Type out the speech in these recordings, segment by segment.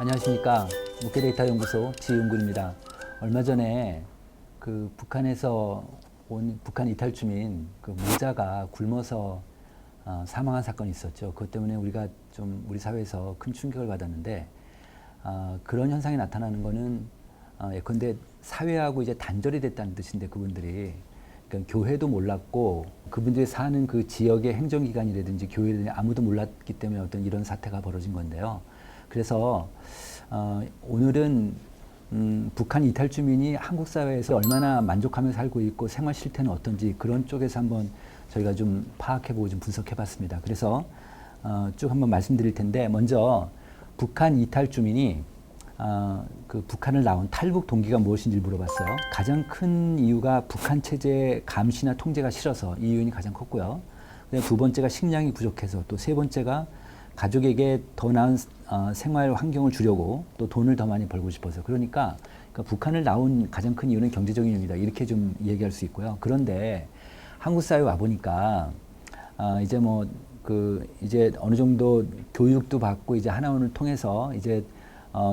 안녕하십니까. 목회데이터 연구소 지은군입니다. 얼마 전에 그 북한에서 온 북한 이탈 주민 그 모자가 굶어서 사망한 사건이 있었죠. 그것 때문에 우리가 좀 우리 사회에서 큰 충격을 받았는데 그런 현상이 나타나는 거는 예컨대 사회하고 이제 단절이 됐다는 뜻인데 그분들이 그러니까 교회도 몰랐고 그분들이 사는 그 지역의 행정기관이라든지 교회를 아무도 몰랐기 때문에 어떤 이런 사태가 벌어진 건데요. 그래서 오늘은 북한 이탈 주민이 한국 사회에서 얼마나 만족하며 살고 있고 생활 실태는 어떤지 그런 쪽에서 한번 저희가 좀 파악해보고 좀 분석해봤습니다. 그래서 쭉 한번 말씀드릴 텐데 먼저 북한 이탈 주민이 그 북한을 나온 탈북 동기가 무엇인지 물어봤어요. 가장 큰 이유가 북한 체제 감시나 통제가 싫어서 이 이유는 가장 컸고요. 두 번째가 식량이 부족해서 또 세 번째가 가족에게 더 나은 생활 환경을 주려고 또 돈을 더 많이 벌고 싶어서 그러니까 북한을 나온 가장 큰 이유는 경제적인 이유다 이렇게 좀 얘기할 수 있고요. 그런데 한국 사회에 와 보니까 이제 뭐 이제 어느 정도 교육도 받고 이제 하나원을 통해서 이제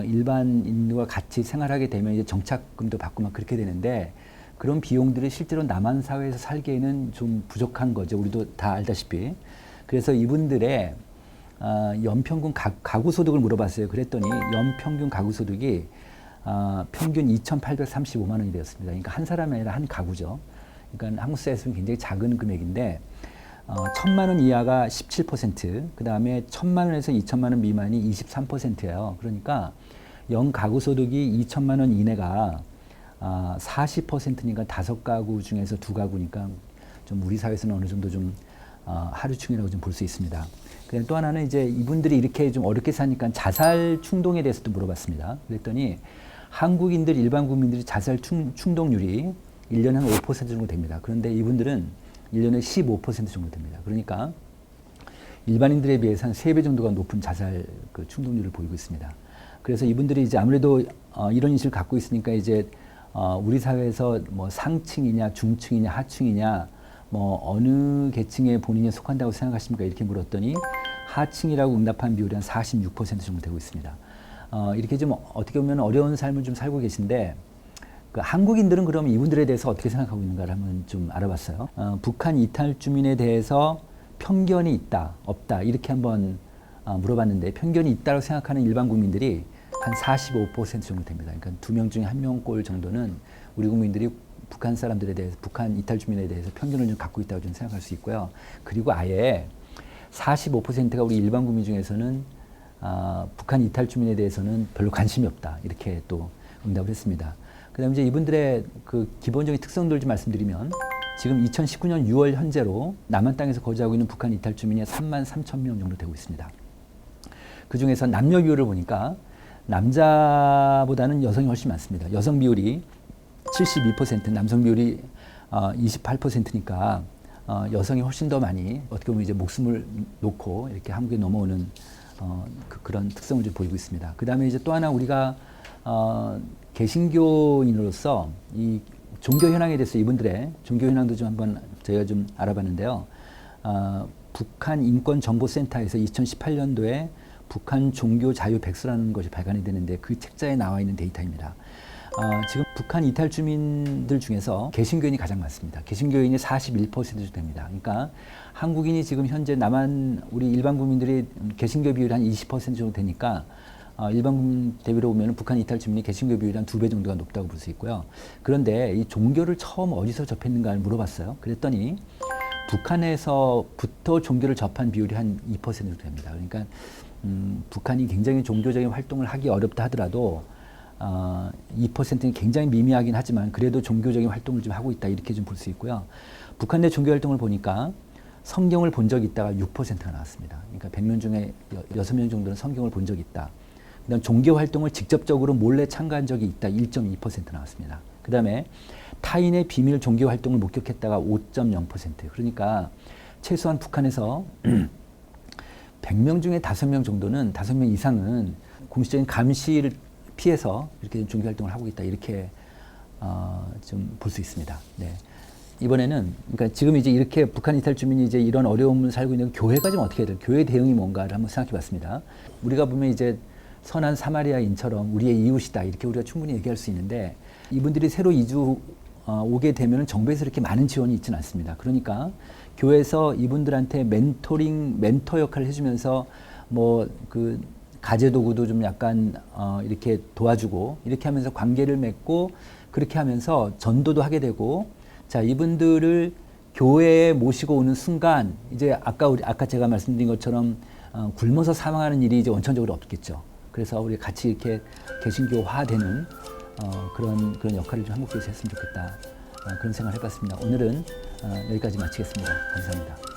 일반인과 같이 생활하게 되면 이제 정착금도 받고 막 그렇게 되는데 그런 비용들이 실제로 남한 사회에서 살기에는 좀 부족한 거죠. 우리도 다 알다시피. 그래서 이분들의 연평균 가구 소득을 물어봤어요. 그랬더니 연평균 가구 소득이 평균 2,835만 원이 되었습니다. 그러니까 한 사람이 아니라 한 가구죠. 그러니까 한국 사회에서는 굉장히 작은 금액인데 1,000만 원 이하가 17%, 그 다음에 1,000만 원에서 2,000만 원 미만이 23%예요. 그러니까 연 가구 소득이 2,000만 원 이내가 40%니까 5가구 중에서 2가구니까 좀 우리 사회에서는 어느 정도 좀 하류층이라고 좀 볼 수 있습니다. 또 하나는 이제 이분들이 이렇게 좀 어렵게 사니까 자살 충동에 대해서도 물어봤습니다. 그랬더니 한국인들 일반 국민들이 자살 충동률이 1년에 한 5% 정도 됩니다. 그런데 이분들은 1년에 15% 정도 됩니다. 그러니까 일반인들에 비해서 한 3배 정도가 높은 자살 그 충동률을 보이고 있습니다. 그래서 이분들이 이제 아무래도 이런 인식을 갖고 있으니까 이제 우리 사회에서 뭐 상층이냐 중층이냐 하층이냐 뭐 어느 계층에 본인이 속한다고 생각하십니까? 이렇게 물었더니 하층이라고 응답한 비율이 한 46% 정도 되고 있습니다. 이렇게 좀 어떻게 보면 어려운 삶을 좀 살고 계신데 그 한국인들은 그럼 이분들에 대해서 어떻게 생각하고 있는가를 한번 좀 알아봤어요. 북한 이탈 주민에 대해서 편견이 있다, 없다 이렇게 한번 물어봤는데 편견이 있다고 생각하는 일반 국민들이 한 45% 정도 됩니다. 그러니까 2명 중에 1명꼴 정도는 우리 국민들이 북한 사람들에 대해서, 북한 이탈 주민에 대해서 편견을 좀 갖고 있다고 좀 생각할 수 있고요. 그리고 아예 45%가 우리 일반 국민 중에서는 북한 이탈 주민에 대해서는 별로 관심이 없다. 이렇게 또 응답을 했습니다. 그 다음에 이제 이분들의 그 기본적인 특성들 좀 말씀드리면 지금 2019년 6월 현재로 남한 땅에서 거주하고 있는 북한 이탈 주민이 3만 3천 명 정도 되고 있습니다. 그 중에서 남녀 비율을 보니까 남자보다는 여성이 훨씬 많습니다. 여성 비율이 72%, 남성 비율이 28%니까 여성이 훨씬 더 많이 어떻게 보면 이제 목숨을 놓고 이렇게 한국에 넘어오는 그런 특성을 좀 보이고 있습니다. 그 다음에 이제 또 하나 우리가 개신교인으로서 이 종교 현황에 대해서 이분들의 종교 현황도 좀 한번 저희가 좀 알아봤는데요. 북한 인권정보센터에서 2018년도에 북한 종교 자유 백서라는 것이 발간이 되는데 그 책자에 나와 있는 데이터입니다. 지금 북한 이탈 주민들 중에서 개신교인이 가장 많습니다. 개신교인이 41% 됩니다. 그러니까 한국인이 지금 현재 남한 우리 일반 국민들이 개신교 비율이 한 20% 정도 되니까 일반 국민 대비로 보면 북한 이탈 주민이 개신교 비율이 한 2배 정도가 높다고 볼 수 있고요. 그런데 이 종교를 처음 어디서 접했는가를 물어봤어요. 그랬더니 북한에서부터 종교를 접한 비율이 한 2% 정도 됩니다. 그러니까 북한이 굉장히 종교적인 활동을 하기 어렵다 하더라도 2%는 굉장히 미미하긴 하지만 그래도 종교적인 활동을 좀 하고 있다 이렇게 좀 볼 수 있고요. 북한 내 종교 활동을 보니까 성경을 본 적이 있다가 6%가 나왔습니다. 그러니까 100명 중에 6명 정도는 성경을 본 적이 있다. 그다음 종교 활동을 직접적으로 몰래 참가한 적이 있다. 1.2% 나왔습니다. 그다음에 타인의 비밀 종교 활동을 목격했다가 5.0%. 그러니까 최소한 북한에서 100명 중에 5명 정도는 5명 이상은 공식적인 감시를 피해서 이렇게 종교 활동을 하고 있다. 이렇게 좀 볼 수 있습니다. 네. 이번에는 그러니까 지금 이제 이렇게 북한 이탈 주민이 이제 이런 어려움을 살고 있는 교회가 좀 어떻게 해야 될까? 교회 대응이 뭔가를 한번 생각해 봤습니다. 우리가 보면 이제 선한 사마리아인처럼 우리의 이웃이다 이렇게 우리가 충분히 얘기할 수 있는데 이분들이 새로 이주 오게 되면 정부에서 이렇게 많은 지원이 있지는 않습니다. 그러니까 교회에서 이분들한테 멘토 역할을 해주면서 뭐 그 가재 도구도 좀 약간 이렇게 도와주고 이렇게 하면서 관계를 맺고 그렇게 하면서 전도도 하게 되고 자 이분들을 교회에 모시고 오는 순간 이제 아까 제가 말씀드린 것처럼 굶어서 사망하는 일이 이제 원천적으로 없겠죠. 그래서 우리 같이 이렇게 개신교화되는 그런 역할을 좀 한국교회에서 했으면 좋겠다. 그런 생각을 해봤습니다. 오늘은 여기까지 마치겠습니다. 감사합니다.